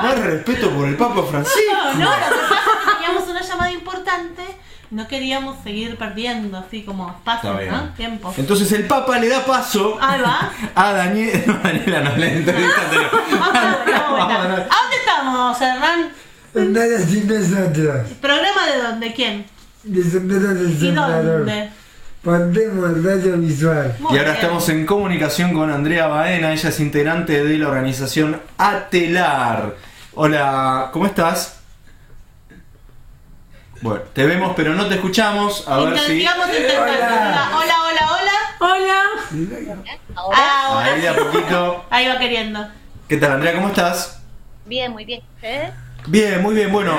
Más respeto por el Papa Francisco. No, lo que pasa es que teníamos una llamada importante. No queríamos seguir perdiendo así como espacio, ¿no? Tiempo. Entonces el Papa le da paso a Daniela. No, Daniela no, la entrevista anterior. ¿A dónde estamos, Hernán? Nada sin nosotros. ¿Programa de dónde? ¿Quién? De Sombrero del Sembrador. ¿Dónde? Pondemos radio visual. Y ahora estamos en comunicación con Andrea Baena. Ella es integrante de la organización Atelar. Hola, ¿cómo estás? Bueno, te vemos pero no te escuchamos. A ver si... Hola. Ahí de a poquito. Ahí va queriendo. ¿Qué tal, Andrea? ¿Cómo estás? Bien, muy bien. ¿Ustedes? Bien, muy bien. Bueno,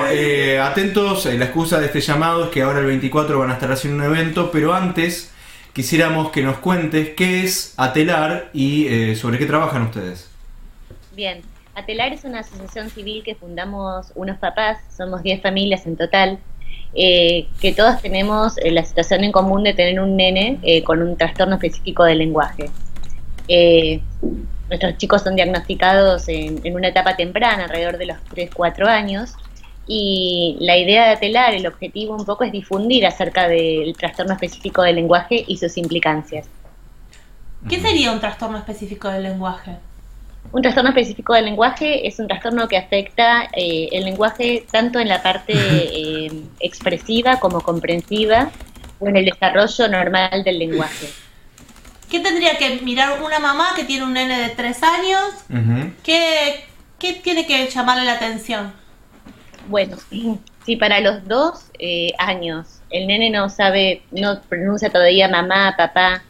atentos. La excusa de este llamado es que ahora el 24 van a estar haciendo un evento, pero antes quisiéramos que nos cuentes qué es Atelar y sobre qué trabajan ustedes. Bien, Atelar es una asociación civil que fundamos unos papás, somos 10 familias en total, que todos tenemos la situación en común de tener un nene con un trastorno específico del lenguaje. Nuestros chicos son diagnosticados en una etapa temprana, alrededor de los 3-4 años, y la idea de Atelar, el objetivo un poco es difundir acerca del trastorno específico del lenguaje y sus implicancias. ¿Qué sería un trastorno específico del lenguaje? Un trastorno específico del lenguaje es un trastorno que afecta el lenguaje tanto en la parte expresiva como comprensiva o en el desarrollo normal del lenguaje. ¿Qué tendría que mirar una mamá que tiene un nene de 3 años? ¿Qué tiene que llamarle la atención? Bueno, si para los 2 años el nene no pronuncia todavía mamá, papá,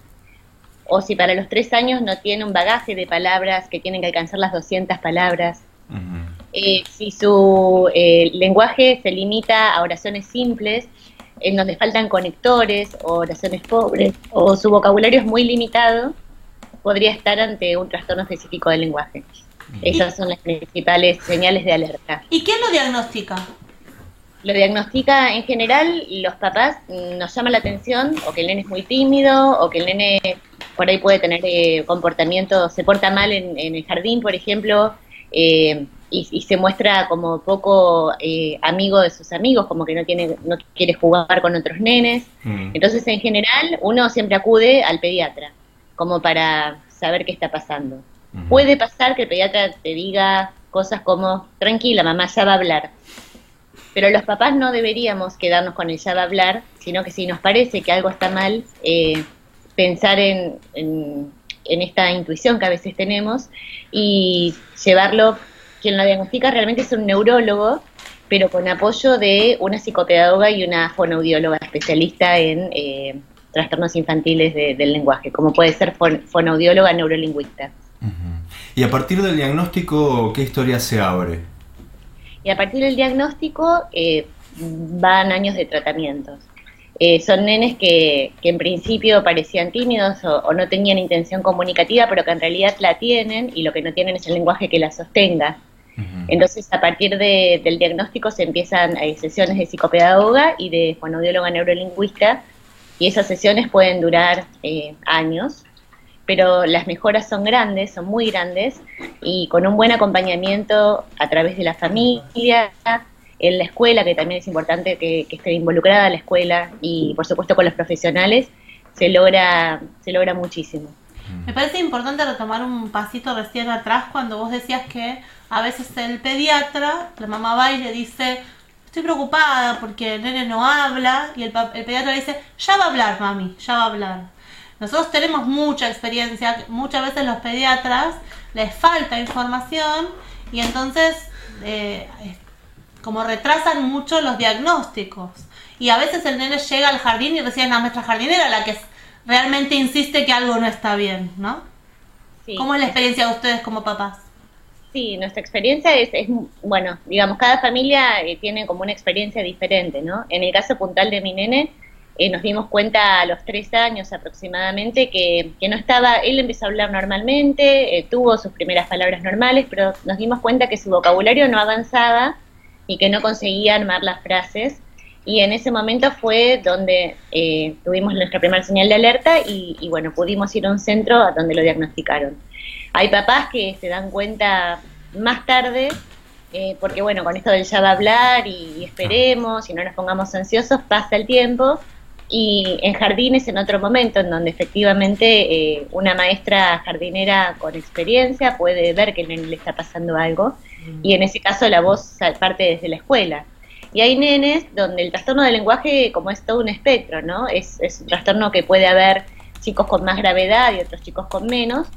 o si para los 3 años no tiene un bagaje de palabras que tienen que alcanzar las 200 palabras, si su lenguaje se limita a oraciones simples, en donde faltan conectores o oraciones pobres, o su vocabulario es muy limitado, podría estar ante un trastorno específico del lenguaje. Esas son las principales señales de alerta. ¿Y quién lo diagnostica? Lo diagnostica en general los papás. Nos llama la atención o que el nene es muy tímido o que el nene por ahí puede tener comportamiento, se porta mal en el jardín, por ejemplo, y se muestra como poco amigo de sus amigos, como que no quiere jugar con otros nenes. Entonces, en general, uno siempre acude al pediatra, como para saber qué está pasando. Puede pasar que el pediatra te diga cosas como, tranquila, mamá, ya va a hablar. Pero los papás no deberíamos quedarnos con el ya va a hablar, sino que si nos parece que algo está mal, pensar en esta intuición que a veces tenemos y llevarlo. Quien lo diagnostica realmente es un neurólogo, pero con apoyo de una psicopedagoga y una fonoaudióloga especialista en trastornos infantiles del lenguaje, como puede ser fonoaudióloga neurolingüista. Y a partir del diagnóstico, ¿qué historia se abre? Y a partir del diagnóstico van años de tratamientos. Son nenes que en principio parecían tímidos o no tenían intención comunicativa, pero que en realidad la tienen, y lo que no tienen es el lenguaje que la sostenga. Entonces, a partir del diagnóstico se empiezan sesiones de psicopedagoga y de fonoaudióloga neurolingüista, y esas sesiones pueden durar años, pero las mejoras son grandes, son muy grandes, y con un buen acompañamiento a través de la familia, en la escuela, que también es importante que esté involucrada la escuela, y por supuesto con los profesionales, se logra muchísimo. Me parece importante retomar un pasito recién atrás cuando vos decías que a veces el pediatra, la mamá va y le dice, estoy preocupada porque el nene no habla, y el pediatra le dice, ya va a hablar, mami, ya va a hablar. Nosotros tenemos mucha experiencia, muchas veces los pediatras les falta información y entonces como retrasan mucho los diagnósticos. Y a veces el nene llega al jardín y recién la maestra jardinera la que realmente insiste que algo no está bien, ¿no? Sí. ¿Cómo es la experiencia de ustedes como papás? Sí, nuestra experiencia es bueno, digamos, cada familia tiene como una experiencia diferente, ¿no? En el caso puntual de mi nene, nos dimos cuenta a los 3 años aproximadamente que no estaba, él empezó a hablar normalmente, tuvo sus primeras palabras normales, pero nos dimos cuenta que su vocabulario no avanzaba y que no conseguía armar las frases, y en ese momento fue donde tuvimos nuestra primera señal de alerta y bueno, pudimos ir a un centro a donde lo diagnosticaron. Hay papás que se dan cuenta más tarde, porque bueno, con esto del ya va a hablar y esperemos y no nos pongamos ansiosos, pasa el tiempo y en jardines en otro momento en donde efectivamente una maestra jardinera con experiencia puede ver que el nene le está pasando algo y en ese caso la voz parte desde la escuela. Y hay nenes donde el trastorno del lenguaje, como es todo un espectro, ¿no? Es un trastorno que puede haber chicos con más gravedad y otros chicos con menos.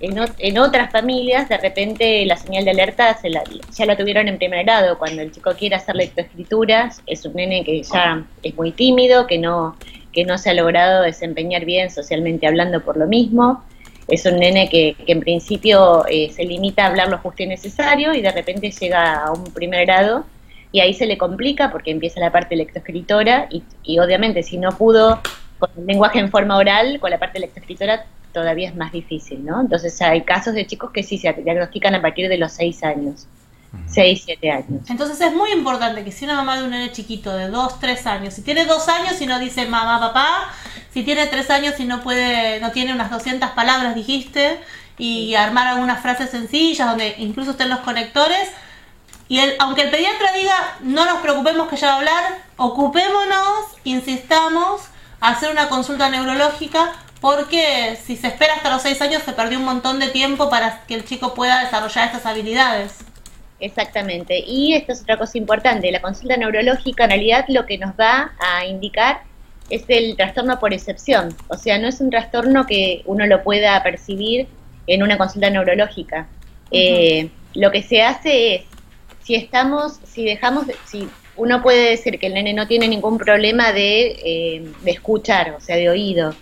En otras familias, de repente, la señal de alerta ya la tuvieron en primer grado. Cuando el chico quiere hacer lectoescrituras, es un nene que ya es muy tímido, que no se ha logrado desempeñar bien socialmente hablando por lo mismo. Es un nene que en principio se limita a hablar lo justo y necesario y de repente llega a un primer grado y ahí se le complica porque empieza la parte lectoescritora y obviamente si no pudo con el lenguaje en forma oral, con la parte lectoescritora todavía es más difícil, ¿no? Entonces hay casos de chicos que sí se diagnostican a partir de los 6 años, 6, 7 años. Entonces es muy importante que si una mamá de un nene chiquito de 2, 3 años, si tiene 2 años y no dice mamá, papá, si tiene 3 años y no tiene unas 200 palabras, dijiste, y armar algunas frases sencillas donde incluso estén los conectores, y aunque el pediatra diga no nos preocupemos que ya va a hablar, ocupémonos, insistamos a hacer una consulta neurológica, porque si se espera hasta los 6 años se perdió un montón de tiempo para que el chico pueda desarrollar estas habilidades. Exactamente, y esto es otra cosa importante, la consulta neurológica en realidad lo que nos va a indicar es el trastorno por excepción, o sea, no es un trastorno que uno lo pueda percibir en una consulta neurológica. Lo que se hace es, si uno puede decir que el nene no tiene ningún problema de escuchar, o sea, de oído,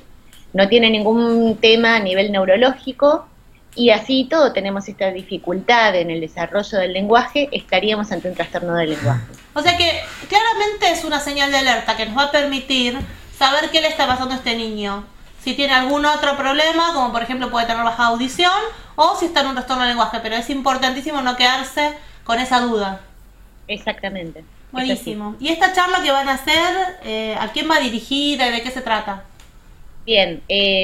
no tiene ningún tema a nivel neurológico, y así todo tenemos esta dificultad en el desarrollo del lenguaje, estaríamos ante un trastorno del lenguaje. O sea que claramente es una señal de alerta que nos va a permitir saber qué le está pasando a este niño. Si tiene algún otro problema, como por ejemplo puede tener baja audición, o si está en un trastorno del lenguaje, pero es importantísimo no quedarse con esa duda. Exactamente. Buenísimo. ¿Y esta charla que van a hacer, a quién va dirigida y de qué se trata? Bien,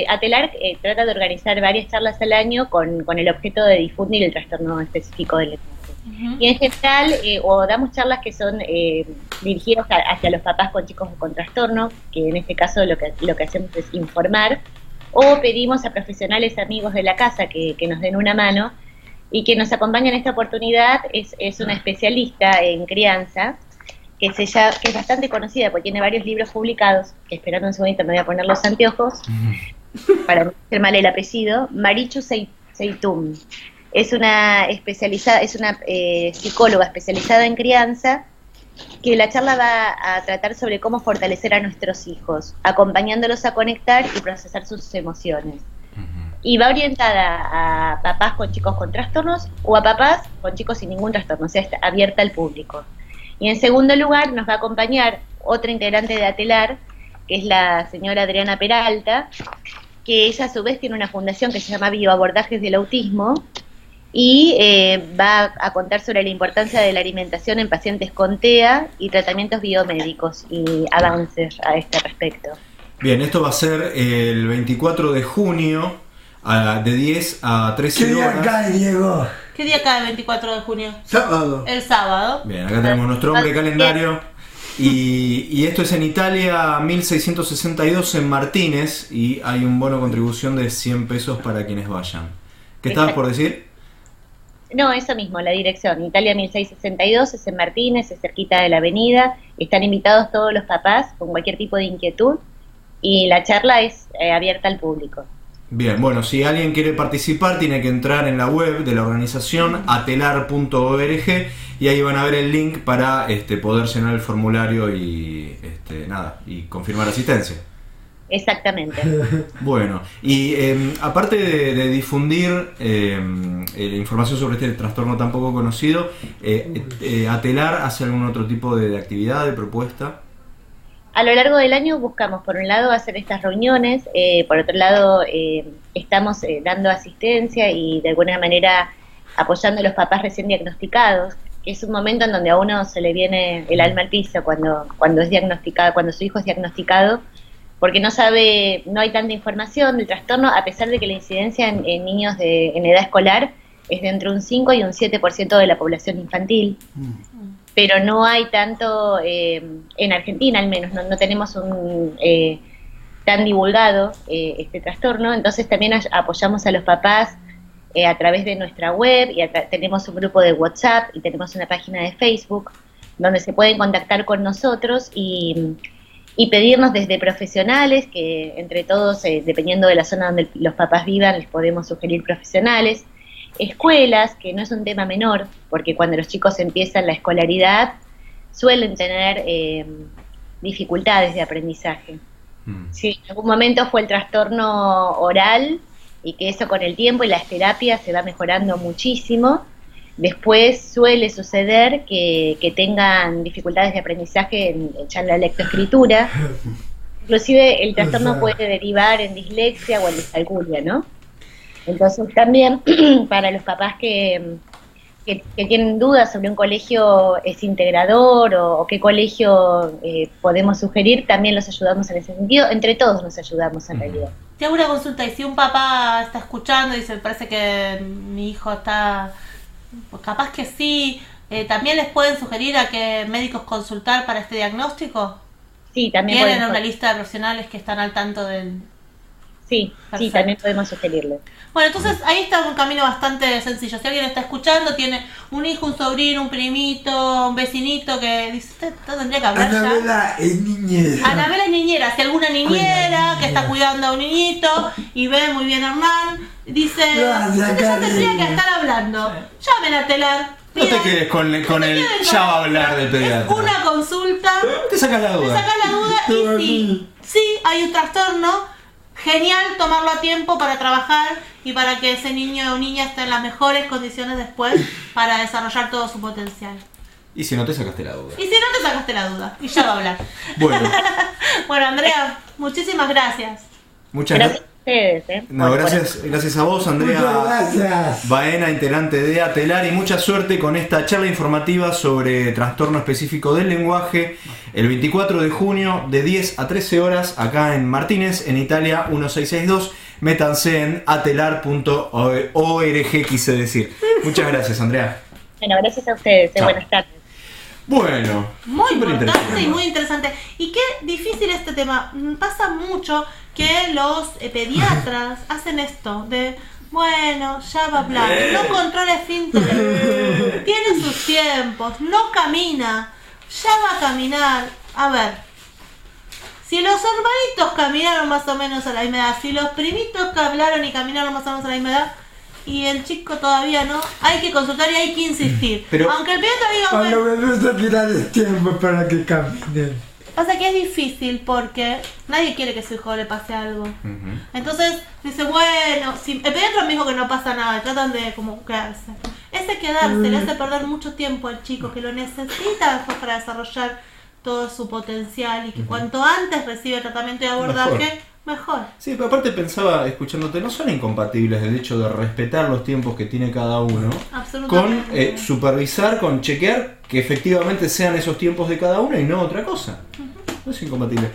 Atelar trata de organizar varias charlas al año con el objeto de difundir el trastorno específico del lenguaje. Y en general, o damos charlas que son dirigidas hacia los papás con chicos con trastorno, que en este caso lo que hacemos es informar, o pedimos a profesionales amigos de la casa que nos den una mano y que nos acompañen en esta oportunidad. Es una especialista en crianza, que es bastante conocida porque tiene varios libros publicados, que esperando un segundito me voy a poner los anteojos para no hacer mal el apellido. Marichu Seitum es una psicóloga especializada en crianza, que la charla va a tratar sobre cómo fortalecer a nuestros hijos, acompañándolos a conectar y procesar sus emociones. Y va orientada a papás con chicos con trastornos o a papás con chicos sin ningún trastorno, o sea, está abierta al público. Y en segundo lugar nos va a acompañar otra integrante de Atelar, que es la señora Adriana Peralta, que ella a su vez tiene una fundación que se llama Bioabordajes del Autismo y va a contar sobre la importancia de la alimentación en pacientes con TEA y tratamientos biomédicos y avances a este respecto. Bien, esto va a ser el 24 de junio de 10 a 13 horas. ¿Qué día cae, Diego? ¿Qué día cae el 24 de junio? Sábado. El sábado. Bien, acá tenemos nuestro hombre calendario. Y esto es en Italia 1662 en Martínez, y hay un bono contribución de 100 pesos para quienes vayan. ¿Qué estabas por decir? No, eso mismo, la dirección. Italia 1662 es en Martínez, es cerquita de la avenida. Están invitados todos los papás con cualquier tipo de inquietud y la charla es abierta al público. Bien, bueno, si alguien quiere participar tiene que entrar en la web de la organización atelar.org y ahí van a ver el link para poder llenar el formulario y y confirmar asistencia. Exactamente. Bueno, y aparte de difundir la información sobre este trastorno tan poco conocido, ¿Atelar hace algún otro tipo de actividad, de propuesta? A lo largo del año buscamos, por un lado, hacer estas reuniones, por otro lado, estamos dando asistencia y de alguna manera apoyando a los papás recién diagnosticados, que es un momento en donde a uno se le viene el alma al piso cuando es diagnosticado, cuando su hijo es diagnosticado, porque no hay tanta información del trastorno, a pesar de que la incidencia en niños en edad escolar es de entre un 5 y un 7% de la población infantil, pero no hay tanto, en Argentina al menos, no tenemos un tan divulgado este trastorno, entonces también apoyamos a los papás a través de nuestra web, y tenemos un grupo de WhatsApp y tenemos una página de Facebook donde se pueden contactar con nosotros y pedirnos desde profesionales, que entre todos, dependiendo de la zona donde los papás vivan, les podemos sugerir profesionales, escuelas, que no es un tema menor, porque cuando los chicos empiezan la escolaridad suelen tener dificultades de aprendizaje. Si en algún momento fue el trastorno oral, y que eso con el tiempo y las terapias se va mejorando muchísimo, después suele suceder que tengan dificultades de aprendizaje ya en la lectoescritura. Inclusive el trastorno puede derivar en dislexia o en discalculia, ¿no? Entonces también para los papás que tienen dudas sobre un colegio es integrador o qué colegio podemos sugerir, también los ayudamos en ese sentido. Entre todos nos ayudamos en realidad. Te hago una consulta, y si un papá está escuchando y dice, parece que mi hijo está, pues capaz que sí, ¿también les pueden sugerir a qué médicos consultar para este diagnóstico? Sí, también ¿Tienen podemos. una lista de profesionales que están al tanto del...? Sí, Perfecto. sí, también podemos sugerirle. Bueno, entonces ahí está un camino bastante sencillo. Si alguien está escuchando, tiene un hijo, un sobrino, un primito, un vecinito que dice, usted tendría que hablar ya. Anabela es niñera. Anabela es niñera. Si alguna niñera que está cuidando a un niñito y ve muy bien a Hernán, dice, usted ya tendría que estar hablando. Llamen a Telar. No te quedes con el ya va a hablar del pediatra. Una consulta. Te sacas la Te duda. sacas la duda y sí hay un trastorno. Genial tomarlo a tiempo para trabajar y para que ese niño o niña esté en las mejores condiciones después para desarrollar todo su potencial. Y si no te sacaste la duda. Y si no, te sacaste la duda y ya va a hablar. Bueno, Bueno, Andrea, muchísimas gracias. muchas Gracias gracias. a ustedes. No, gracias a vos, Andrea Muchas gracias. Baena, integrante de Atelar, y mucha suerte con esta charla informativa sobre trastorno específico del lenguaje, el 24 de junio de 10 a 13 horas acá en Martínez, en Italia 1662. Métanse en atelar.org, quise decir. Muchas gracias, Andrea. Bueno, gracias a ustedes. Chao. Buenas tardes. Bueno, Muy súper importante y muy interesante. Y qué difícil este tema. Pasa mucho que los pediatras hacen esto de, bueno, ya va a hablar, no controla esfínteres, tiene sus tiempos, no camina, ya va a caminar. A ver, si los hermanitos caminaron más o menos a la misma edad, si los primitos que hablaron y caminaron más o menos a la misma edad, y el chico todavía no, hay que consultar y hay que insistir. Pero- aunque el pediatra diga, A bueno, lo menos a tirar el tiempo para que caminen. pasa que es difícil porque nadie quiere que a su hijo le pase algo. Ujú. Entonces dice, bueno, si el pediatra me dijo que no pasa nada, tratan de como quedarse. Ese quedarse le hace perder mucho tiempo al chico que lo necesita después para desarrollar todo su potencial y que cuanto antes recibe tratamiento y abordaje, mejor. Sí, pero aparte pensaba, escuchándote, no son incompatibles el hecho de respetar los tiempos que tiene cada uno con Absolutamente. supervisar, con chequear que efectivamente sean esos tiempos de cada uno y no otra cosa. No es incompatible.